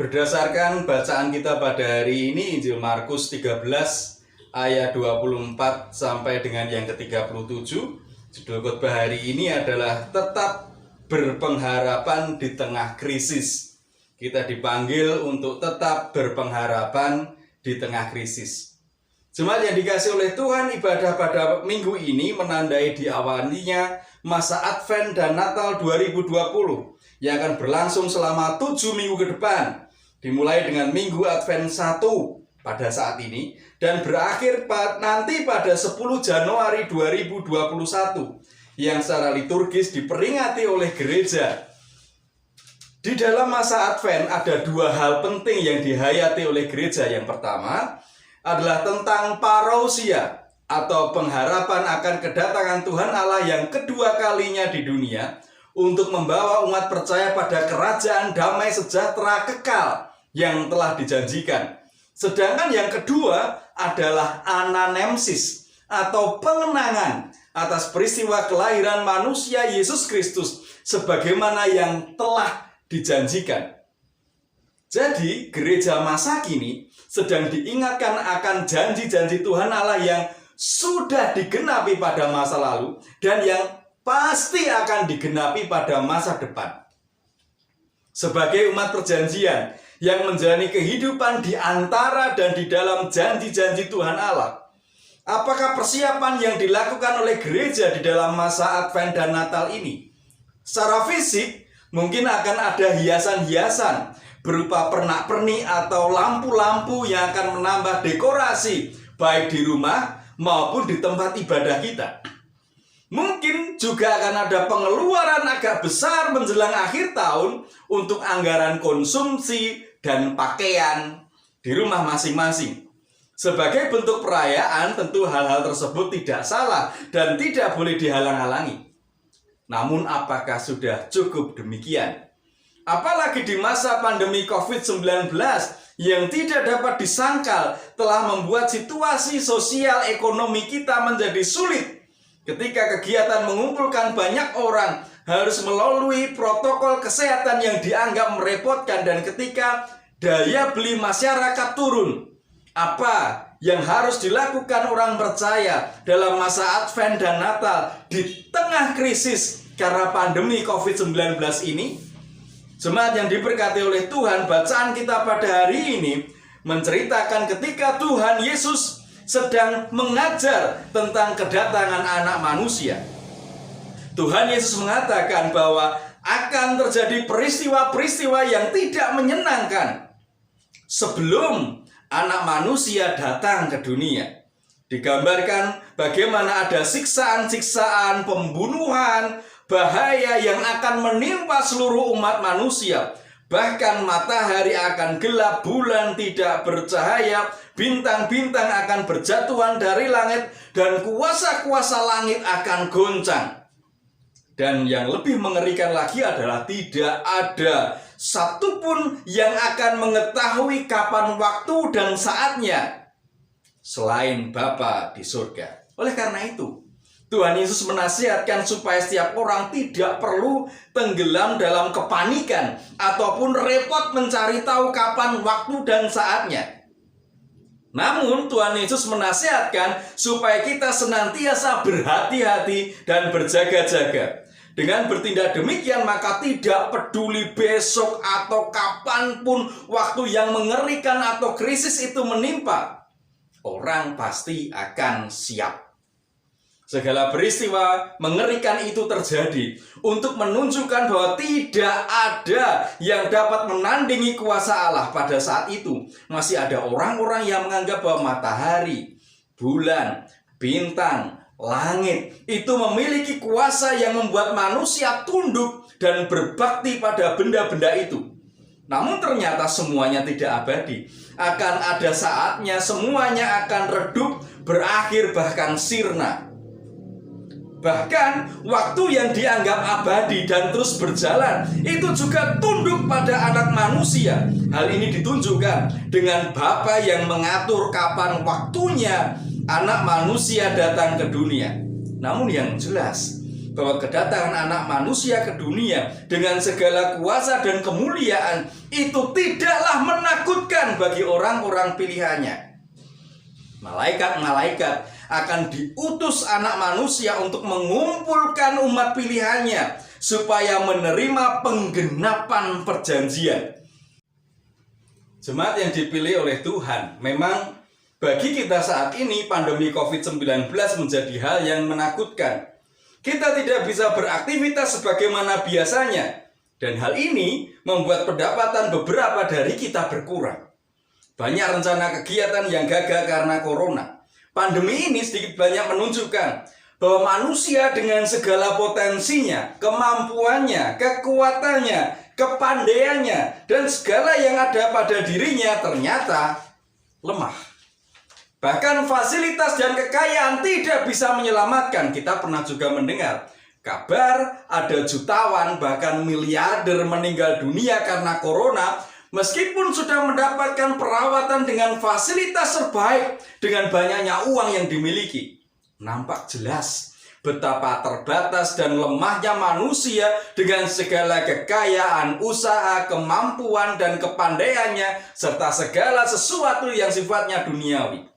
Berdasarkan bacaan kita pada hari ini, Injil Markus 13 ayat 24 sampai dengan yang ke-37. Judul khotbah hari ini adalah tetap berpengharapan di tengah krisis. Kita dipanggil untuk tetap berpengharapan di tengah krisis. Jemaat yang dikasih oleh Tuhan, ibadah pada minggu ini menandai diawalinya masa Advent dan Natal 2020 yang akan berlangsung selama 7 minggu ke depan, dimulai dengan minggu Advent 1 pada saat ini dan berakhir nanti pada 10 Januari 2021 yang secara liturgis diperingati oleh gereja. Di dalam masa Advent ada dua hal penting yang dihayati oleh gereja. Yang pertama adalah tentang parousia atau pengharapan akan kedatangan Tuhan Allah yang kedua kalinya di dunia untuk membawa umat percaya pada kerajaan damai sejahtera kekal yang telah dijanjikan. Sedangkan yang kedua adalah ananemsis atau pengenangan atas peristiwa kelahiran manusia Yesus Kristus sebagaimana yang telah dijanjikan. Jadi gereja masa kini sedang diingatkan akan janji-janji Tuhan Allah yang sudah digenapi pada masa lalu dan yang pasti akan digenapi pada masa depan. Sebagai umat perjanjian yang menjalani kehidupan di antara dan di dalam janji-janji Tuhan Allah, apakah persiapan yang dilakukan oleh gereja di dalam masa Advent dan Natal ini? Secara fisik, mungkin akan ada hiasan-hiasan berupa pernak-pernik atau lampu-lampu yang akan menambah dekorasi baik di rumah maupun di tempat ibadah kita. Mungkin juga akan ada pengeluaran agak besar menjelang akhir tahun untuk anggaran konsumsi dan pakaian di rumah masing-masing. Sebagai bentuk perayaan, tentu hal-hal tersebut tidak salah dan tidak boleh dihalang-halangi. Namun apakah sudah cukup demikian? Apalagi di masa pandemi COVID-19 yang tidak dapat disangkal telah membuat situasi sosial ekonomi kita menjadi sulit. Ketika kegiatan mengumpulkan banyak orang harus melalui protokol kesehatan yang dianggap merepotkan dan ketika daya beli masyarakat turun. Apa yang harus dilakukan orang percaya dalam masa Advent dan Natal di tengah krisis karena pandemi COVID-19 ini? Jemaat yang diberkati oleh Tuhan, bacaan kita pada hari ini menceritakan ketika Tuhan Yesus sedang mengajar tentang kedatangan anak manusia. Tuhan Yesus mengatakan bahwa akan terjadi peristiwa-peristiwa yang tidak menyenangkan sebelum anak manusia datang ke dunia. Digambarkan bagaimana ada siksaan-siksaan, pembunuhan, bahaya yang akan menimpa seluruh umat manusia. Bahkan matahari akan gelap, bulan tidak bercahaya, bintang-bintang akan berjatuhan dari langit, dan kuasa-kuasa langit akan goncang. Dan yang lebih mengerikan lagi adalah tidak ada satupun yang akan mengetahui kapan waktu dan saatnya selain Bapa di surga. Oleh karena itu, Tuhan Yesus menasihatkan supaya setiap orang tidak perlu tenggelam dalam kepanikan ataupun repot mencari tahu kapan waktu dan saatnya. Namun Tuhan Yesus menasihatkan supaya kita senantiasa berhati-hati dan berjaga-jaga. Dengan bertindak demikian maka tidak peduli besok atau kapanpun waktu yang mengerikan atau krisis itu menimpa, orang pasti akan siap. Segala peristiwa mengerikan itu terjadi untuk menunjukkan bahwa tidak ada yang dapat menandingi kuasa Allah pada saat itu. Masih ada orang-orang yang menganggap bahwa matahari, bulan, bintang, langit itu memiliki kuasa yang membuat manusia tunduk dan berbakti pada benda-benda itu. Namun ternyata semuanya tidak abadi. Akan ada saatnya semuanya akan redup, berakhir bahkan sirna. Bahkan waktu yang dianggap abadi dan terus berjalan itu juga tunduk pada anak manusia. Hal ini ditunjukkan dengan Bapa yang mengatur kapan waktunya anak manusia datang ke dunia. Namun yang jelas, bahwa kedatangan anak manusia ke dunia dengan segala kuasa dan kemuliaan itu tidaklah menakutkan bagi orang-orang pilihannya. Malaikat-malaikat akan diutus anak manusia untuk mengumpulkan umat pilihannya supaya menerima penggenapan perjanjian. Jemaat yang dipilih oleh Tuhan, memang bagi kita saat ini pandemi COVID-19 menjadi hal yang menakutkan. Kita tidak bisa beraktivitas sebagaimana biasanya, dan hal ini membuat pendapatan beberapa dari kita berkurang. Banyak rencana kegiatan yang gagal karena corona. Pandemi ini sedikit banyak menunjukkan bahwa manusia dengan segala potensinya, kemampuannya, kekuatannya, kepandaiannya, dan segala yang ada pada dirinya ternyata lemah. Bahkan fasilitas dan kekayaan tidak bisa menyelamatkan. Kita pernah juga mendengar kabar ada jutawan bahkan miliarder meninggal dunia karena corona, meskipun sudah mendapatkan perawatan dengan fasilitas terbaik, dengan banyaknya uang yang dimiliki. Nampak jelas betapa terbatas dan lemahnya manusia dengan segala kekayaan, usaha, kemampuan, dan kepandaiannya, serta segala sesuatu yang sifatnya duniawi.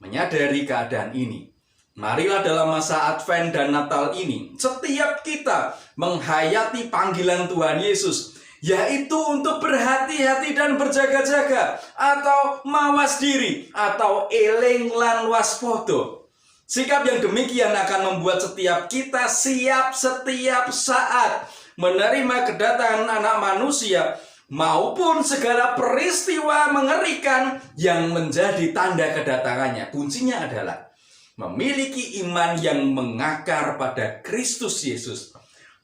Menyadari keadaan ini, marilah dalam masa Advent dan Natal ini, setiap kita menghayati panggilan Tuhan Yesus, yaitu untuk berhati-hati dan berjaga-jaga, atau mawas diri, atau eling lan waspada. Sikap yang demikian akan membuat setiap kita siap setiap saat menerima kedatangan anak manusia maupun segala peristiwa mengerikan yang menjadi tanda kedatangannya. Kuncinya adalah memiliki iman yang mengakar pada Kristus Yesus,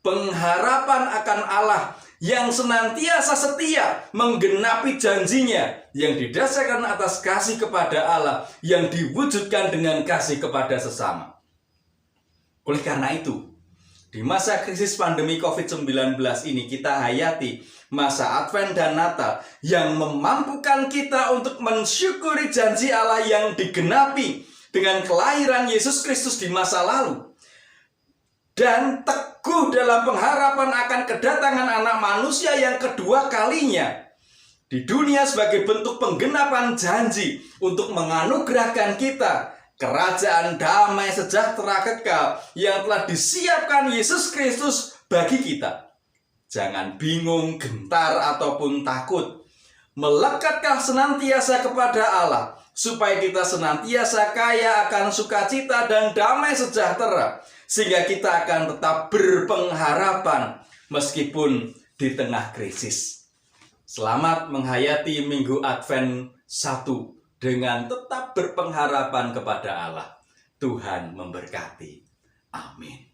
pengharapan akan Allah yang senantiasa setia menggenapi janjinya yang didasarkan atas kasih kepada Allah yang diwujudkan dengan kasih kepada sesama. Oleh karena itu, di masa krisis pandemi COVID-19 ini kita hayati masa Advent dan Natal yang memampukan kita untuk mensyukuri janji Allah yang digenapi dengan kelahiran Yesus Kristus di masa lalu, dan teguh dalam pengharapan akan kedatangan anak manusia yang kedua kalinya di dunia sebagai bentuk penggenapan janji untuk menganugerahkan kita kerajaan damai sejahtera kekal yang telah disiapkan Yesus Kristus bagi kita. Jangan bingung, gentar, ataupun takut. Melekatlah senantiasa kepada Allah, supaya kita senantiasa kaya akan sukacita dan damai sejahtera, sehingga kita akan tetap berpengharapan meskipun di tengah krisis. Selamat menghayati Minggu Advent 1 dengan tetap berpengharapan kepada Allah. Tuhan memberkati. Amin.